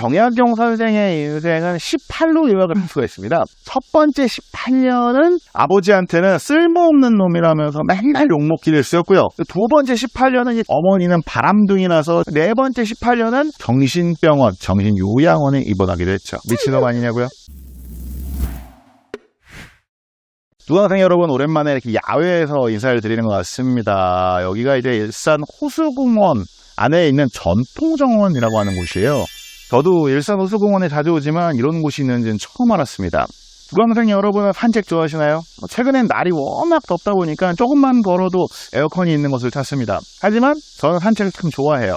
정약용 선생의 인생은 18로 요약을 할 수가 있습니다. 첫 번째 18년은 아버지한테는 쓸모없는 놈이라면서 맨날 욕먹기를 쓰였고요. 두 번째 18년은 어머니는 바람둥이라서, 네 번째 18년은 정신병원, 정신요양원에 입원하기도 했죠. 미친놈 아니냐고요? 두강생 여러분, 오랜만에 이렇게 야외에서 인사를 드리는 것 같습니다. 여기가 이제 일산 호수공원 안에 있는 전통정원이라고 하는 곳이에요. 저도 일산 호수공원에 자주 오지만 이런 곳이 있는지는 처음 알았습니다. 두강생 여러분은 산책 좋아하시나요? 최근엔 날이 워낙 덥다 보니까 조금만 걸어도 에어컨이 있는 곳을 찾습니다. 하지만 저는 산책을 참 좋아해요.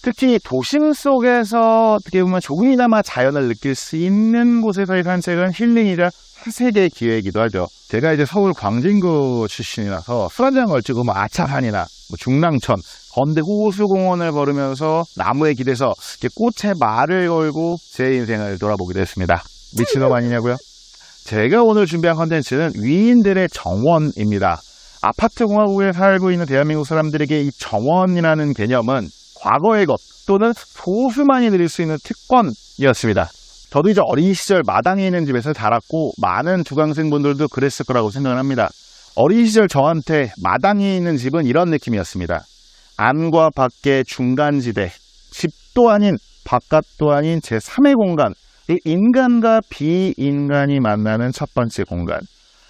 특히 도심 속에서 어떻게 보면 조금이나마 자연을 느낄 수 있는 곳에서의 산책은 힐링이자 사색의 기회이기도 하죠. 제가 이제 서울 광진구 출신이라서 술 한잔 걸치고 아차산이나 중랑천, 건대 호수공원을 걸으면서 나무에 기대서 꽃에 말을 걸고 제 인생을 돌아보기도 했습니다. 미친놈 아니냐고요? 제가 오늘 준비한 컨텐츠는 위인들의 정원입니다. 아파트 공화국에 살고 있는 대한민국 사람들에게 이 정원이라는 개념은 과거의 것 또는 소수만이 누릴 수 있는 특권이었습니다. 저도 이제 어린 시절 마당에 있는 집에서 자랐고 많은 두강생분들도 그랬을 거라고 생각을 합니다. 어린 시절 저한테 마당에 있는 집은 이런 느낌이었습니다. 안과 밖의 중간지대, 집도 아닌 바깥도 아닌 제3의 공간, 이 인간과 비인간이 만나는 첫 번째 공간.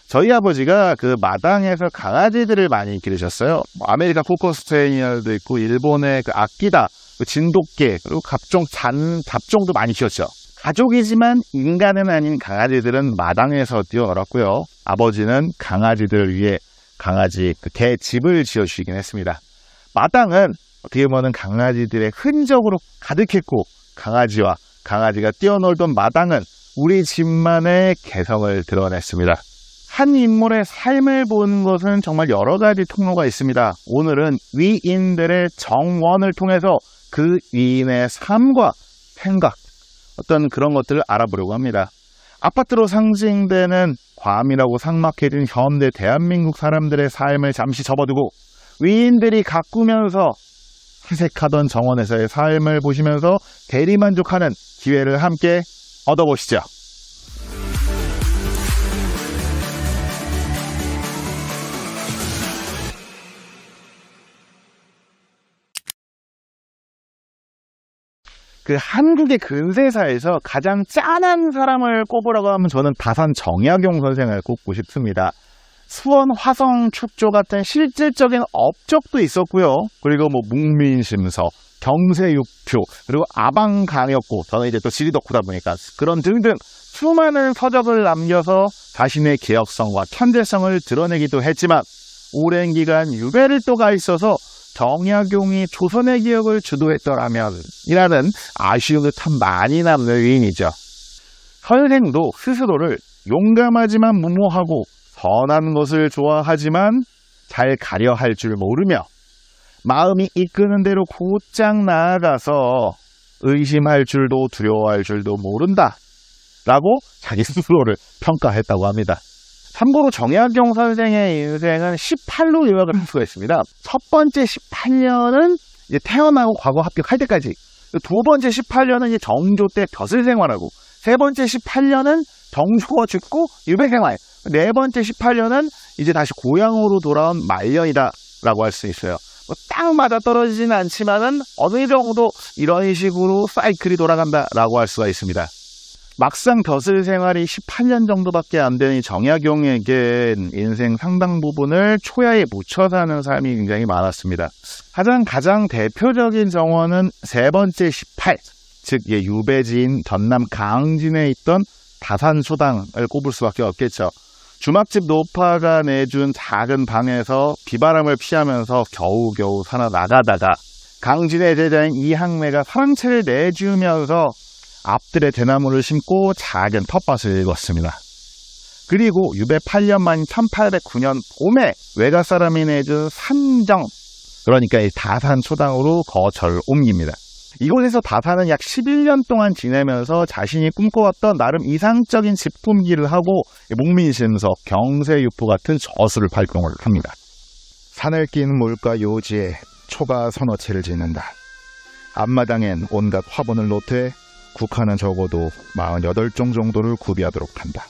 저희 아버지가 그 마당에서 강아지들을 많이 기르셨어요. 아메리카 코커스테리아도 있고 일본의 그 아끼다, 진돗개, 그리고 각종 잡종도 많이 키웠죠. 가족이지만 인간은 아닌 강아지들은 마당에서 뛰어놀았고요. 아버지는 강아지들을 위해 개 집을 지어주시긴 했습니다. 마당은 어떻게 보면 강아지들의 흔적으로 가득했고, 강아지가 뛰어놀던 마당은 우리 집만의 개성을 드러냈습니다. 한 인물의 삶을 보는 것은 정말 여러 가지 통로가 있습니다. 오늘은 위인들의 정원을 통해서 그 위인의 삶과 생각, 어떤 그런 것들을 알아보려고 합니다. 아파트로 상징되는 괌이라고 삭막해진 현대 대한민국 사람들의 삶을 잠시 접어두고 위인들이 가꾸면서 회색하던 정원에서의 삶을 보시면서 대리만족하는 기회를 함께 얻어보시죠. 그 한국의 근세사에서 가장 짠한 사람을 꼽으라고 하면 저는 다산 정약용 선생을 꼽고 싶습니다. 수원 화성 축조 같은 실질적인 업적도 있었고요. 그리고 묵민심서, 경세육표, 그리고 아방강역고, 저는 이제 또 지리 덕후다 보니까 그런 등등 수많은 서적을 남겨서 자신의 개혁성과 천재성을 드러내기도 했지만 오랜 기간 유배를 또 가 있어서 정약용이 조선의 기억을 주도했더라면 이라는 아쉬움도 참 많이 남는 위인이죠. 선생도 스스로를 용감하지만 무모하고 선한 것을 좋아하지만 잘 가려 할 줄 모르며 마음이 이끄는 대로 곧장 나아가서 의심할 줄도 두려워할 줄도 모른다 라고 자기 스스로를 평가했다고 합니다. 참고로 정약용 선생의 인생은 18로 요약을 할 수가 있습니다. 첫 번째 18년은 이제 태어나고 과거 합격할 때까지, 두 번째 18년은 이제 정조 때 벼슬 생활하고, 세 번째 18년은 정조가 죽고 유배 생활, 네 번째 18년은 이제 다시 고향으로 돌아온 말년이다 라고 할 수 있어요. 딱 맞아 떨어지지는 않지만은 어느 정도 이런 식으로 사이클이 돌아간다 라고 할 수가 있습니다. 막상 벼슬 생활이 18년 정도밖에 안 되는 정약용에겐 인생 상당 부분을 초야에 묻혀 사는 삶이 굉장히 많았습니다. 가장 대표적인 정원은 세 번째 18, 즉 유배지인 전남 강진에 있던 다산소당을 꼽을 수밖에 없겠죠. 주막집 노파가 내준 작은 방에서 비바람을 피하면서 겨우겨우 살아나가다가 강진의 제자인 이항매가 사랑채를 내주면서 앞들에 대나무를 심고 작은 텃밭을 읽었습니다. 그리고 유배 8년 만인 1809년 봄에 외가 사람이 내준 산정, 그러니까 이 다산 초당으로 거처를 옮깁니다. 이곳에서 다산은 약 11년 동안 지내면서 자신이 꿈꿔왔던 나름 이상적인 집 꾸미기를 하고 묵민심서, 경세유포 같은 저술을 발동을 합니다. 산을 낀 물과 요지에 초가 서너 채를 짓는다. 앞마당엔 온갖 화분을 노트해 국화는 적어도 48종 정도를 구비하도록 한다.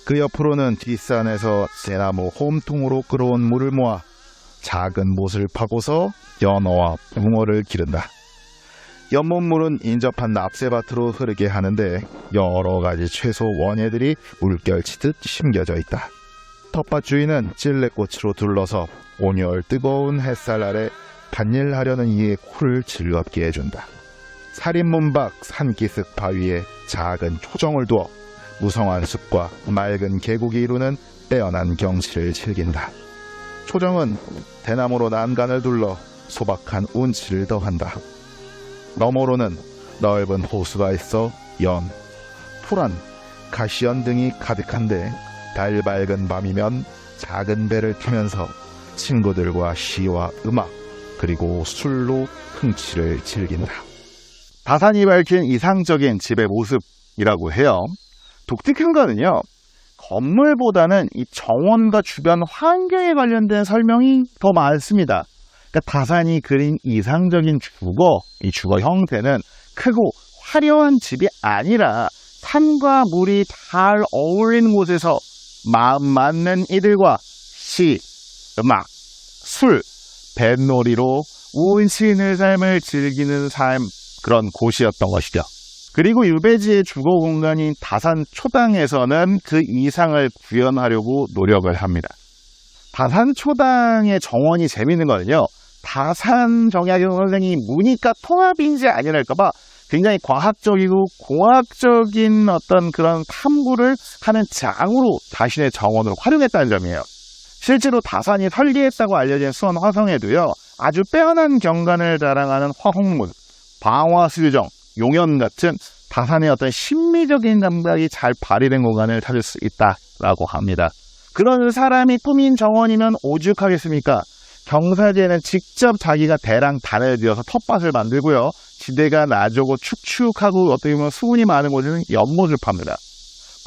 그 옆으로는 뒷산에서 대나무 홈통으로 끌어온 물을 모아 작은 못을 파고서 연어와 붕어를 기른다. 연못물은 인접한 납새밭으로 흐르게 하는데 여러 가지 채소 원예들이 물결치듯 심겨져 있다. 텃밭 주인은 찔레꽃으로 둘러서 온열 뜨거운 햇살 아래 밭일하려는 이의 코를 즐겁게 해준다. 살인문 밖 산기슭 바위에 작은 초정을 두어 무성한 숲과 맑은 계곡이 이루는 빼어난 경치를 즐긴다. 초정은 대나무로 난간을 둘러 소박한 운치를 더한다. 너머로는 넓은 호수가 있어 연, 풀안, 가시연 등이 가득한데 달 밝은 밤이면 작은 배를 타면서 친구들과 시와 음악 그리고 술로 흥취를 즐긴다. 다산이 밝힌 이상적인 집의 모습이라고 해요. 독특한 거는요, 건물보다는 이 정원과 주변 환경에 관련된 설명이 더 많습니다. 그러니까 다산이 그린 이상적인 주거, 이 주거 형태는 크고 화려한 집이 아니라 산과 물이 잘 어울리는 곳에서 마음 맞는 이들과 시, 음악, 술, 뱃놀이로 운치 있는 삶을 즐기는 삶, 그런 곳이었던 것이죠. 그리고 유배지의 주거 공간인 다산 초당에서는 그 이상을 구현하려고 노력을 합니다. 다산 초당의 정원이 재밌는 거는요, 다산 정약용 선생이 문이과 통합인지 아니랄까봐 굉장히 과학적이고 공학적인 어떤 그런 탐구를 하는 장으로 자신의 정원을 활용했다는 점이에요. 실제로 다산이 설계했다고 알려진 수원 화성에도요, 아주 빼어난 경관을 자랑하는 화홍문, 방화수유정, 용연 같은 다산의 어떤 심미적인 감각이 잘 발휘된 공간을 찾을 수 있다라고 합니다. 그런 사람이 꾸민 정원이면 오죽하겠습니까? 경사지에는 직접 자기가 대랑 단을 지어서 텃밭을 만들고요. 지대가 나조고 축축하고 어떻게 보면 수분이 많은 곳에는 연못을 팝니다.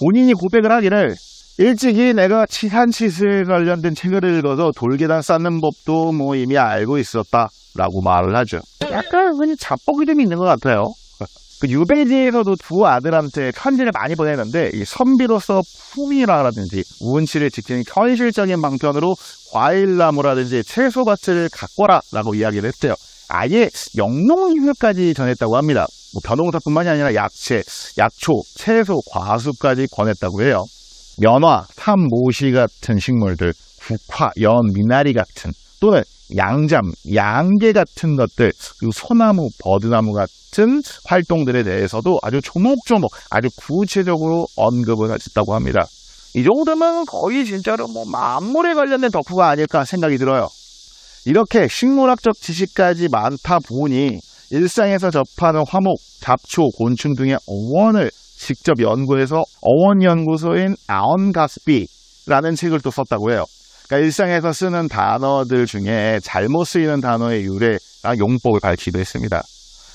본인이 고백을 하기를 일찍이 내가 치산치수에 관련된 책을 읽어서 돌계단 쌓는 법도 뭐 이미 알고 있었다라고 말을 하죠. 약간 그냥 자뻑이 좀 있는 것 같아요. 그 유배지에서도 두 아들한테 편지를 많이 보내는데 이 선비로서 품이라든지 운치를 지키는 현실적인 방편으로 과일나무라든지 채소밭을 가꿔라 라고 이야기를 했대요. 아예 영농기술까지 전했다고 합니다. 뭐 벼농사뿐만이 아니라 약채, 약초, 채소, 과수까지 권했다고 해요. 연화, 삼모시 같은 식물들, 국화, 연, 미나리 같은 또는 양잠, 양계 같은 것들, 그리고 소나무, 버드나무 같은 활동들에 대해서도 아주 조목조목, 아주 구체적으로 언급을 했다고 합니다. 이 정도면 거의 진짜로 뭐 만물에 관련된 덕후가 아닐까 생각이 들어요. 이렇게 식물학적 지식까지 많다 보니 일상에서 접하는 화목, 잡초, 곤충 등의 어원을 직접 연구해서 어원연구소인 아언가스비라는 책을 또 썼다고 해요. 그러니까 일상에서 쓰는 단어들 중에 잘못 쓰이는 단어의 유래랑 용법을 밝히기도 했습니다.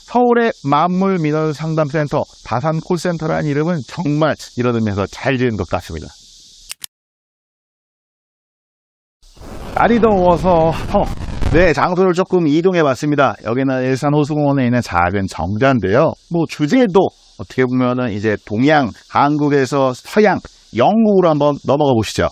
서울의 만물민원상담센터 다산콜센터라는 이름은 정말 이런 의미에서 잘 지은 것 같습니다. 날이 더워서 장소를 조금 이동해봤습니다. 여기는 일산 호수공원에 있는 작은 정자인데요. 뭐 주제도 어떻게 보면은 이제 동양, 한국에서 서양, 영국으로 한번 넘어가 보시죠.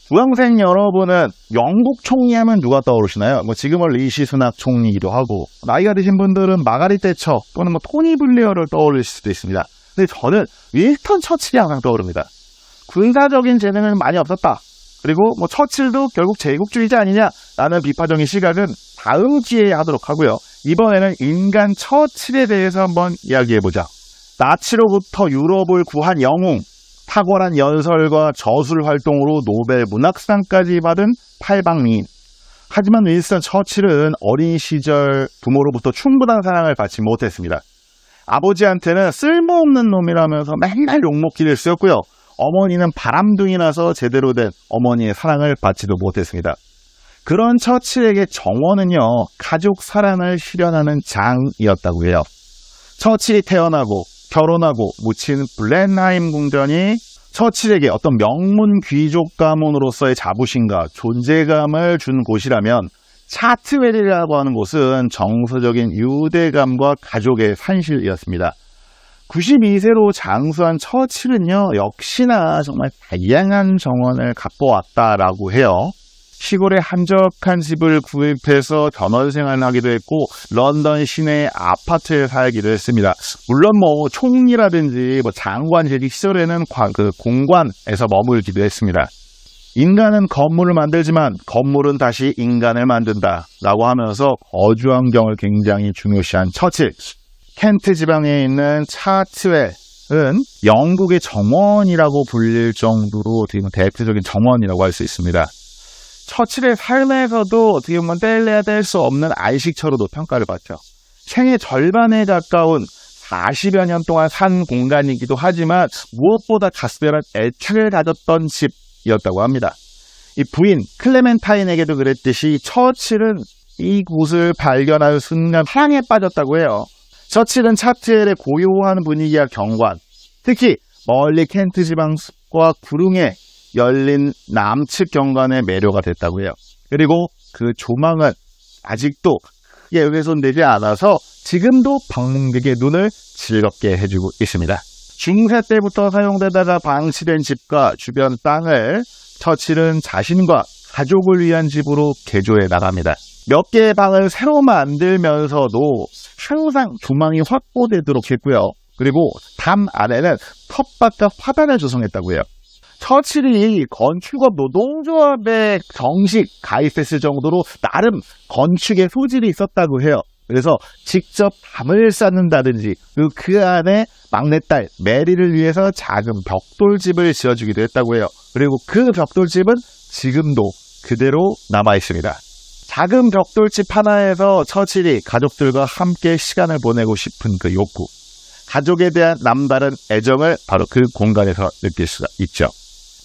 수강생 여러분은 영국 총리하면 누가 떠오르시나요? 뭐 지금은 리시 수낙 총리이기도 하고, 나이가 드신 분들은 마가릿 대처 또는 뭐 토니 블레어를 떠올리실 수도 있습니다. 근데 저는 윈스턴 처칠이 항상 떠오릅니다. 군사적인 재능은 많이 없었다. 그리고 뭐 처칠도 결국 제국주의자 아니냐라는 비판적인 시각은 다음 기회에 하도록 하고요. 이번에는 인간 처칠에 대해서 한번 이야기해보자. 나치로부터 유럽을 구한 영웅, 탁월한 연설과 저술 활동으로 노벨 문학상까지 받은 팔방미인. 하지만 윈스턴 처칠은 어린 시절 부모로부터 충분한 사랑을 받지 못했습니다. 아버지한테는 쓸모없는 놈이라면서 맨날 욕먹기를 쓰였고요. 어머니는 바람둥이라서 제대로 된 어머니의 사랑을 받지도 못했습니다. 그런 처칠에게 정원은요, 가족 사랑을 실현하는 장이었다고 해요. 처칠이 태어나고 결혼하고 묻힌 블렌하임 궁전이 처칠에게 어떤 명문 귀족 가문으로서의 자부심과 존재감을 준 곳이라면, 차트웰이라고 하는 곳은 정서적인 유대감과 가족의 산실이었습니다. 92세로 장수한 처칠은요, 역시나 정말 다양한 정원을 갖보았다라고 해요. 시골에 한적한 집을 구입해서 전원 생활을 하기도 했고, 런던 시내 아파트에 살기도 했습니다. 물론 총리라든지 장관 재직 시절에는 공관에서 머물기도 했습니다. 인간은 건물을 만들지만 건물은 다시 인간을 만든다라고 하면서 거주 환경을 굉장히 중요시한 처칠. 켄트 지방에 있는 차트웰은 영국의 정원이라고 불릴 정도로 대표적인 정원이라고 할 수 있습니다. 처칠의 삶에서도 어떻게 보면 뗄래야 뗄 수 없는 안식처로도 평가를 받죠. 생애 절반에 가까운 40여 년 동안 산 공간이기도 하지만 무엇보다 각별한 애착을 가졌던 집이었다고 합니다. 이 부인 클레멘타인에게도 그랬듯이 처칠은 이곳을 발견한 순간 사랑에 빠졌다고 해요. 처칠은 차트웰의 고요한 분위기와 경관, 특히 멀리 켄트 지방 숲과 구릉에 열린 남측 경관에 매료가 됐다고 해요. 그리고 그 조망은 아직도 크게 훼손되지 않아서 지금도 방문객의 눈을 즐겁게 해주고 있습니다. 중세 때부터 사용되다가 방치된 집과 주변 땅을 처칠은 자신과 가족을 위한 집으로 개조해 나갑니다. 몇 개의 방을 새로 만들면서도 항상 조망이 확보되도록 했고요. 그리고 담 안에는 텃밭과 화단을 조성했다고 해요. 처칠이 건축업 노동조합에 정식 가입했을 정도로 나름 건축의 소질이 있었다고 해요. 그래서 직접 담을 쌓는다든지 그 안에 막내딸 메리를 위해서 작은 벽돌집을 지어주기도 했다고 해요. 그리고 그 벽돌집은 지금도 그대로 남아 있습니다. 작은 벽돌집 하나에서 처칠이 가족들과 함께 시간을 보내고 싶은 그 욕구, 가족에 대한 남다른 애정을 바로 그 공간에서 느낄 수가 있죠.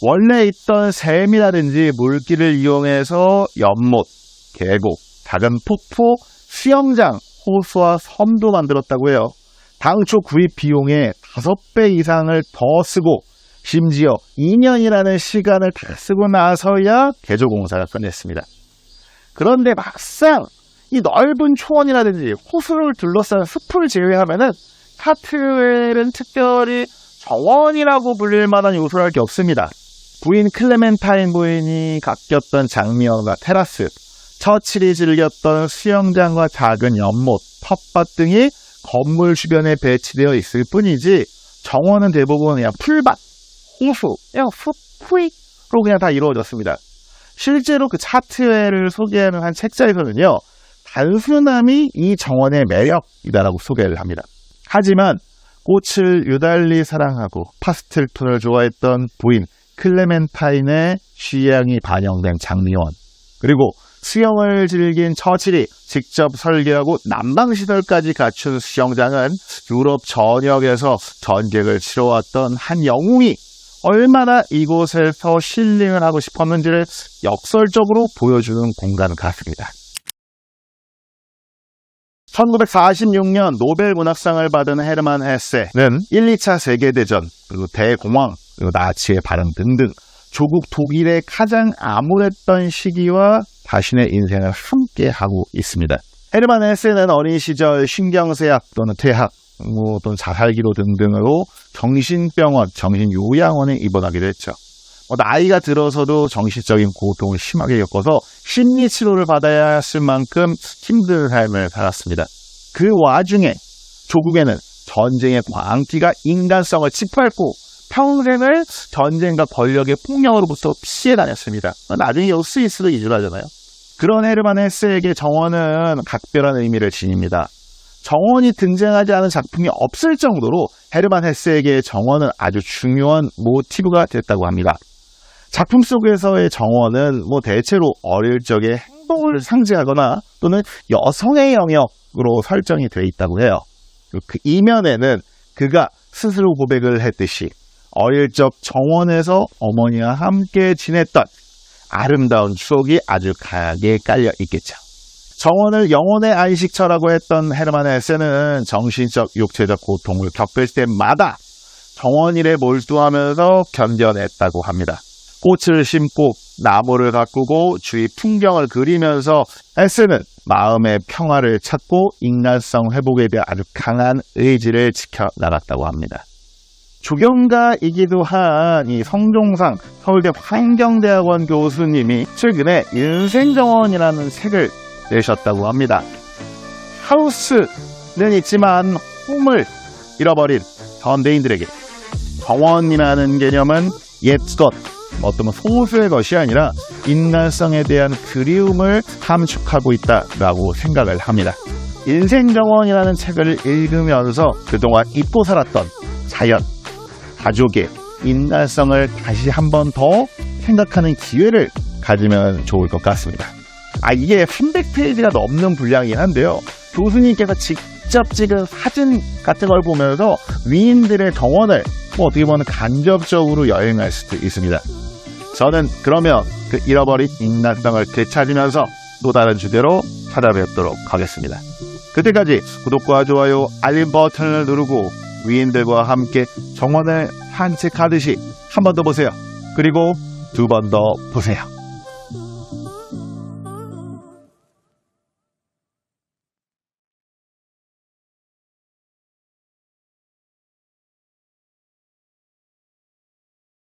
원래 있던 샘이라든지 물길을 이용해서 연못, 계곡, 작은 폭포, 수영장, 호수와 섬도 만들었다고 해요. 당초 구입 비용의 5배 이상을 더 쓰고 심지어 2년이라는 시간을 다 쓰고 나서야 개조 공사가 끝냈습니다. 그런데 막상 이 넓은 초원이라든지 호수를 둘러싼 숲을 제외하면은 차트웰은 특별히 정원이라고 불릴 만한 요소랄 게 없습니다. 부인 클레멘타인 부인이 가꼈던 장미연과 테라스, 처칠이 즐겼던 수영장과 작은 연못, 텃밭 등이 건물 주변에 배치되어 있을 뿐이지 정원은 대부분 그냥 풀밭, 호수, 그냥 숲으로 그냥 다 이루어졌습니다. 실제로 그 차트웰을 소개하는 한 책자에서는요, 단순함이 이 정원의 매력이다라고 소개를 합니다. 하지만 꽃을 유달리 사랑하고 파스텔 톤을 좋아했던 부인 클레멘타인의 취향이 반영된 장미원, 그리고 수영을 즐긴 처칠이 직접 설계하고 난방시설까지 갖춘 수영장은 유럽 전역에서 전객을 치러왔던 한 영웅이 얼마나 이곳에서 힐링을 하고 싶었는지를 역설적으로 보여주는 공간 같습니다. 1946년 노벨 문학상을 받은 헤르만 헤세는 1, 2차 세계대전, 그리고 대공황, 그리고 나치의 발흥 등등 조국 독일의 가장 암울했던 시기와 자신의 인생을 함께하고 있습니다. 헤르만 헤세는 어린 시절 신경쇠약 또는 퇴학, 또는 자살기로 등등으로 정신병원, 정신요양원에 입원하기도 했죠. 나이가 들어서도 정신적인 고통을 심하게 겪어서 심리치료를 받아야 했을 만큼 힘든 삶을 살았습니다. 그 와중에 조국에는 전쟁의 광기가 인간성을 짓밟고 평생을 전쟁과 권력의 폭력으로부터 피해 다녔습니다. 나중에 스위스로 이주를 하잖아요. 그런 헤르만 헤세에게 정원은 각별한 의미를 지닙니다. 정원이 등장하지 않은 작품이 없을 정도로 헤르만 헤세에게 정원은 아주 중요한 모티브가 됐다고 합니다. 작품 속에서의 정원은 대체로 어릴 적의 행복을 상징하거나 또는 여성의 영역으로 설정이 되어 있다고 해요. 그 이면에는 그가 스스로 고백을 했듯이 어릴 적 정원에서 어머니와 함께 지냈던 아름다운 추억이 아주 강하게 깔려 있겠죠. 정원을 영혼의 안식처라고 했던 헤르만 헤세는 정신적, 육체적 고통을 겪을 때마다 정원 일에 몰두하면서 견뎌냈다고 합니다. 꽃을 심고 나무를 가꾸고 주위 풍경을 그리면서 헤세는 마음의 평화를 찾고 인간성 회복에 대한 아주 강한 의지를 지켜나갔다고 합니다. 조경가이기도 한 이 성종상 서울대 환경대학원 교수님이 최근에 인생정원이라는 책을 내셨다고 합니다. 하우스는 있지만 홈을 잃어버린 현대인들에게 정원이라는 개념은 옛것, 어떤 소수의 것이 아니라 인간성에 대한 그리움을 함축하고 있다라고 생각을 합니다. 인생정원이라는 책을 읽으면서 그동안 잊고 살았던 자연, 가족의 인간성을 다시 한 번 더 생각하는 기회를 가지면 좋을 것 같습니다. 이게 300페이지가 넘는 분량이긴 한데요. 교수님께서 직접 찍은 사진 같은 걸 보면서 위인들의 정원을 어떻게 보면 간접적으로 여행할 수도 있습니다. 저는 그러면 그 잃어버린 인간성을 되찾으면서 또 다른 주제로 찾아뵙도록 하겠습니다. 그때까지 구독과 좋아요, 알림 버튼을 누르고 위인들과 함께 정원을 산책하듯이 한 번 더 보세요. 그리고 두 번 더 보세요.